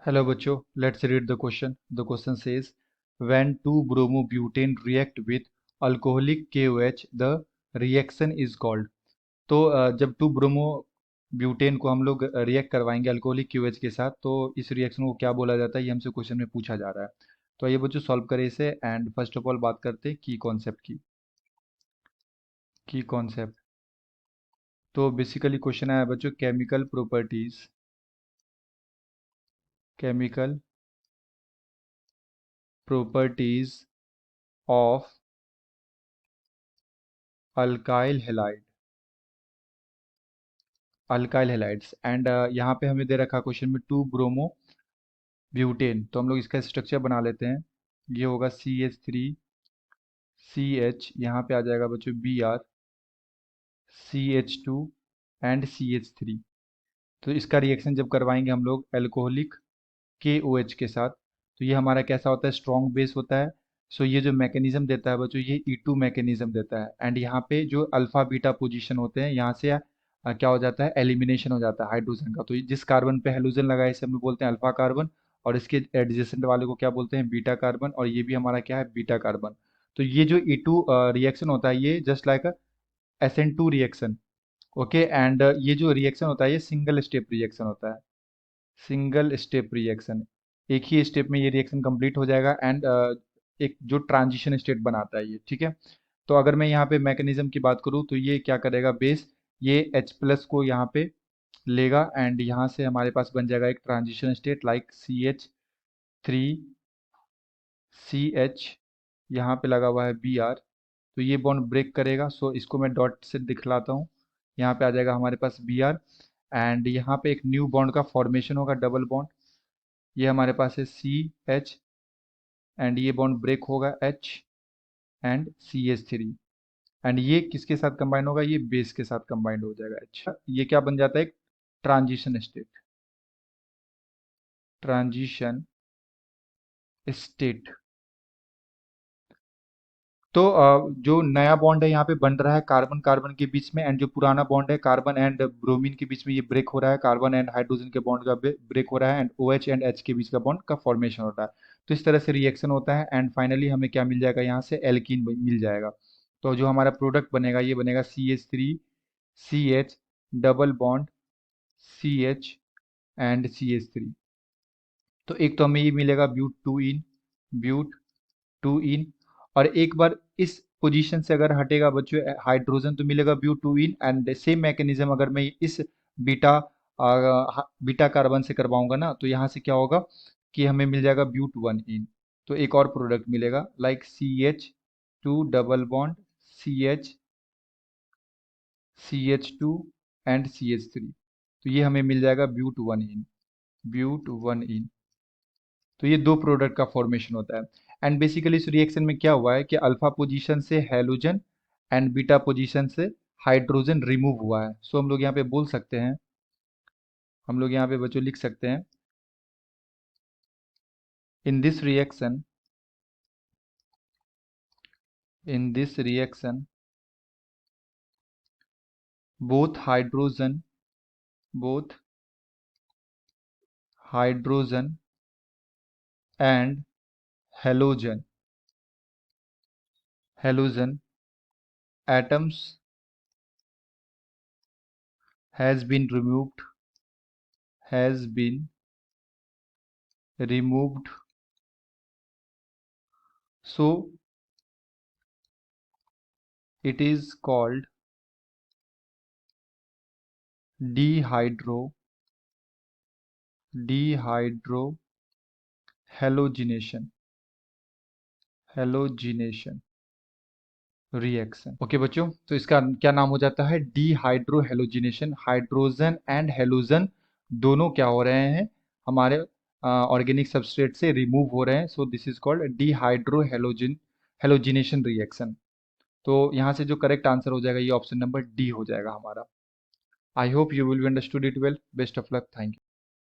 Hello बच्चों, let's read the question. The question says, when two bromobutane react with alcoholic KOH, the reaction is called. तो जब to bromo butane को हम लोग react करवाएंगे alcoholic QH के साथ, तो इस रिएक्शन को क्या बोला जाता है, ये हमसे क्वेश्चन में पूछा जा रहा है। तो ये बच्चों सॉल्व करें इसे। एंड फर्स्ट ऑफ ऑल बात करते हैं की कॉन्सेप्ट की कॉन्सेप्ट। तो बेसिकली क्वेश्चन आया बच्चों, chemical properties of alkyl halides. And यहाँ पे हमें दे रखा क्वेश्चन में टू ब्रोमो ब्यूटेन। तो हम लोग इसका स्ट्रक्चर बना लेते हैं। ये होगा CH3CH, यहाँ पे आ जाएगा बच्चों Br, CH2 एंड CH3। तो इसका रिएक्शन जब करवाएंगे हम लोग एल्कोहलिक KOH के साथ, तो ये हमारा कैसा होता है, स्ट्रॉन्ग बेस होता है। सो ये जो मैकेनिज्म देता है बच्चों, ये E2 मैकेनिज्म देता है। एंड यहाँ पे जो अल्फा बीटा पोजीशन होते हैं, यहाँ से क्या हो जाता है, एलिमिनेशन हो जाता है हाइड्रोजन का। तो जिस कार्बन पे हेलोजन लगा है इसे हम लोग बोलते हैं अल्फा कार्बन, और इसके एडजेसेंट वाले को क्या बोलते हैं, बीटा कार्बन। और ये भी हमारा क्या है, बीटा कार्बन। तो ये जो E2 रिएक्शन होता है, ये just like SN2 reaction. Okay. And ये जो रिएक्शन होता है, ये सिंगल स्टेप रिएक्शन होता है, सिंगल स्टेप रिएक्शन। एक ही स्टेप में ये रिएक्शन कंप्लीट हो जाएगा। एंड एक जो ट्रांजिशन स्टेट बनाता है ये, ठीक है। तो अगर मैं यहाँ पे मैकेनिज्म की बात करूँ, तो ये क्या करेगा, बेस ये H+ को यहाँ पे लेगा, एंड यहाँ से हमारे पास बन जाएगा एक ट्रांजिशन स्टेट लाइक CH3CH, यहाँ पे लगा हुआ है Br। तो ये बॉन्ड ब्रेक करेगा। सो इसको मैं डॉट से दिखलाता हूँ। यहाँ पे आ जाएगा हमारे पास Br, एंड यहाँ पे एक न्यू बॉन्ड का फॉर्मेशन होगा, डबल बॉन्ड। ये हमारे पास है CH, एंड ये बॉन्ड ब्रेक होगा H एंड CH3। एंड ये किसके साथ कंबाइन होगा, ये बेस के साथ कंबाइंड हो जाएगा H। ये क्या बन जाता है, एक ट्रांजिशन स्टेट। तो जो नया बॉन्ड है यहाँ पे बन रहा है कार्बन कार्बन के बीच में, एंड जो पुराना बॉन्ड है कार्बन एंड ब्रोमीन के बीच में, ये ब्रेक हो रहा है। कार्बन एंड हाइड्रोजन के बॉन्ड का ब्रेक हो रहा है, एंड OH एंड H के बीच का बॉन्ड का फॉर्मेशन होता है। तो इस तरह से रिएक्शन होता है, एंड फाइनली हमें क्या मिल जाएगा, यहाँ से एल्कीन मिल जाएगा। तो जो हमारा प्रोडक्ट बनेगा, ये बनेगा CH3CH double bond CH and CH3। तो एक तो हमें ये मिलेगा ब्यूट टू इन। और एक बार इस पोजीशन से अगर हटेगा बच्चों हाइड्रोजन, तो मिलेगा but two ene. And same mechanism अगर मैं इस बीटा बीटा कार्बन से करवाऊंगा ना, तो यहाँ से क्या होगा कि हमें मिल जाएगा ब्यूट 1 इन। तो एक और प्रोडक्ट मिलेगा like CH2 double bond CH CH2 and CH3। तो ये हमें मिल जाएगा ब्यूट 1 इन। तो ये दो प्रोडक्ट का फॉर्मेशन होता है। एंड बेसिकली इस रिएक्शन में क्या हुआ है कि अल्फा पोजीशन से हैलोजन एंड बीटा पोजीशन से हाइड्रोजन रिमूव हुआ है। सो हम लोग यहाँ पे बोल सकते हैं, हम लोग यहाँ पे बच्चों लिख सकते हैं, in this reaction both hydrogen both hydrogen and halogen halogen atoms has been removed. So it is called dehydrohallugination reaction. Okay बच्चों, तो इसका क्या नाम हो जाता है, डीहाइड्रोहेलोजिनेशन। हाइड्रोजन एंड हेलोजन दोनों क्या हो रहे हैं, हमारे ऑर्गेनिक सबस्ट्रेट से रिमूव हो रहे हैं। So this is called halogenation reaction. तो यहाँ से जो करेक्ट आंसर हो जाएगा, ये ऑप्शन नंबर डी हो जाएगा हमारा। I hope you will understood it well. Best of luck. Thank you.